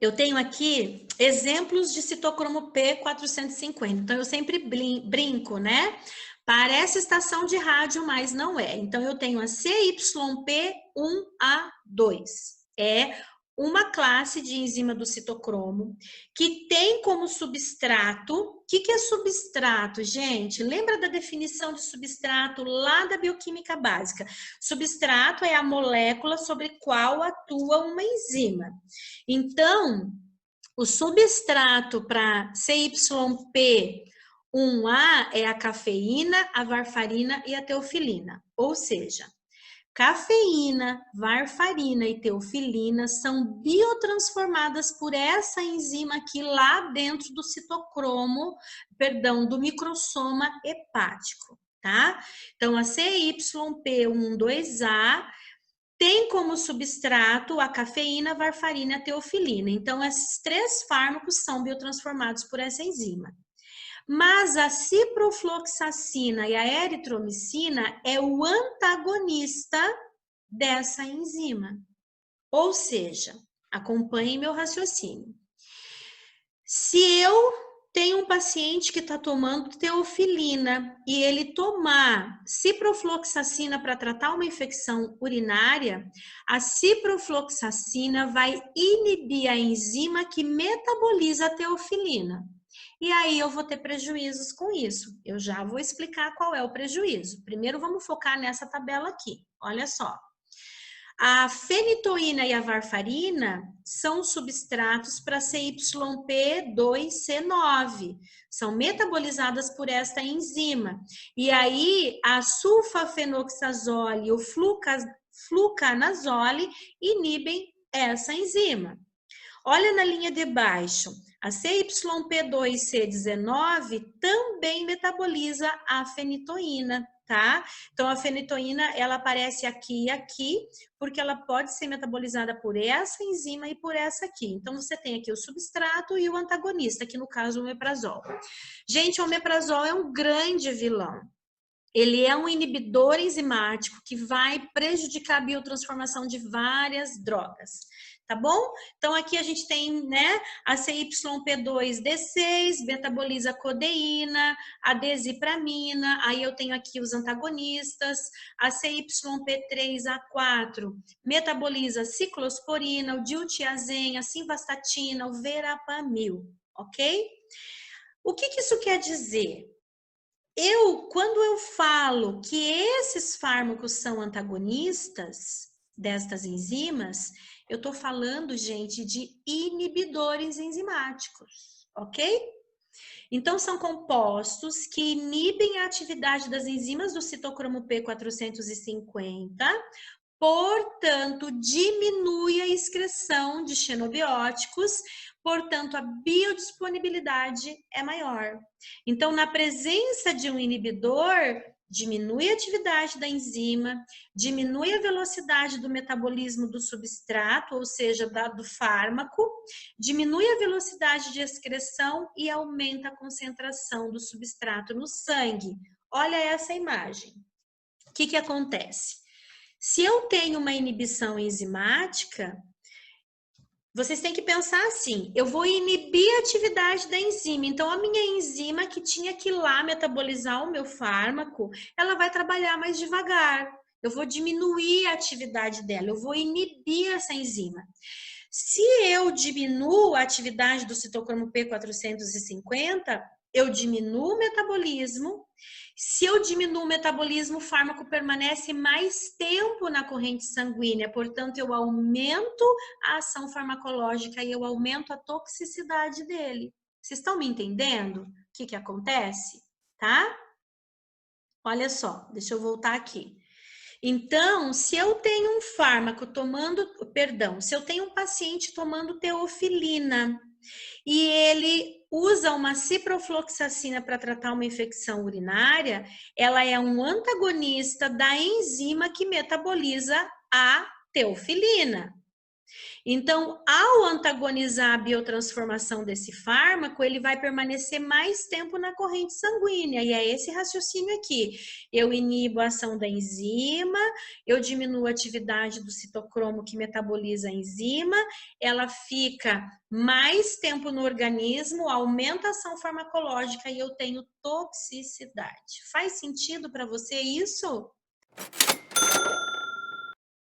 eu tenho aqui exemplos de citocromo P450. Então, eu sempre brinco, né? Parece estação de rádio, mas não é. Então, eu tenho a CYP1A2. É uma classe de enzima do citocromo que tem como substrato. O que é substrato, gente? Lembra da definição de substrato lá da bioquímica básica? Substrato é a molécula sobre qual atua uma enzima. Então, o substrato para CYP1A é a cafeína, a varfarina e a teofilina. Ou seja, cafeína, varfarina e teofilina são biotransformadas por essa enzima aqui lá dentro do citocromo, perdão, do microsoma hepático, tá? Então, a CYP12A tem como substrato a cafeína, a varfarina e a teofilina. Então, esses três fármacos são biotransformados por essa enzima. Mas a ciprofloxacina e a eritromicina é o antagonista dessa enzima. Ou seja, acompanhe meu raciocínio. Se eu tenho um paciente que está tomando teofilina e ele tomar ciprofloxacina para tratar uma infecção urinária, a ciprofloxacina vai inibir a enzima que metaboliza a teofilina. E aí eu vou ter prejuízos com isso. Eu já vou explicar qual é o prejuízo. Primeiro vamos focar nessa tabela aqui. Olha só. A fenitoína e a varfarina são substratos para CYP2C9. São metabolizadas por esta enzima. E aí a sulfafenoxazole e o fluconazole inibem essa enzima. Olha na linha de baixo, a CYP2C19 também metaboliza a fenitoína, tá? Então, a fenitoína, ela aparece aqui e aqui, porque ela pode ser metabolizada por essa enzima e por essa aqui. Então, você tem aqui o substrato e o antagonista, que no caso o omeprazol. Gente, o omeprazol é um grande vilão. Ele é um inibidor enzimático que vai prejudicar a biotransformação de várias drogas. Tá bom? Então, aqui a gente tem, né, a CYP2D6, metaboliza a codeína, a desipramina, aí eu tenho aqui os antagonistas, a CYP3A4, metaboliza a ciclosporina, o diltiazem, a simvastatina, o verapamil, ok? O que isso quer dizer? Quando eu falo que esses fármacos são antagonistas destas enzimas, eu estou falando, gente, de inibidores enzimáticos, ok? Então, são compostos que inibem a atividade das enzimas do citocromo P450, portanto, diminui a excreção de xenobióticos, portanto, a biodisponibilidade é maior. Então, na presença de um inibidor, diminui a atividade da enzima, diminui a velocidade do metabolismo do substrato, ou seja, do fármaco, diminui a velocidade de excreção e aumenta a concentração do substrato no sangue. Olha essa imagem. O que acontece? Se eu tenho uma inibição enzimática, vocês têm que pensar assim, eu vou inibir a atividade da enzima, então a minha enzima que tinha que ir lá metabolizar o meu fármaco, ela vai trabalhar mais devagar, eu vou diminuir a atividade dela, eu vou inibir essa enzima. Se eu diminuo a atividade do citocromo P450, eu diminuo o metabolismo. Se eu diminuo o metabolismo, o fármaco permanece mais tempo na corrente sanguínea, portanto, eu aumento a ação farmacológica e eu aumento a toxicidade dele. Vocês estão me entendendo o que acontece? Tá? Olha só, deixa eu voltar aqui. Então, se eu tenho um fármaco se eu tenho um paciente tomando teofilina e ele usa uma ciprofloxacina para tratar uma infecção urinária, ela é um antagonista da enzima que metaboliza a teofilina. Então, ao antagonizar a biotransformação desse fármaco, ele vai permanecer mais tempo na corrente sanguínea. E é esse raciocínio aqui. Eu inibo a ação da enzima, eu diminuo a atividade do citocromo que metaboliza a enzima, ela fica mais tempo no organismo, aumenta a ação farmacológica e eu tenho toxicidade. Faz sentido para você isso?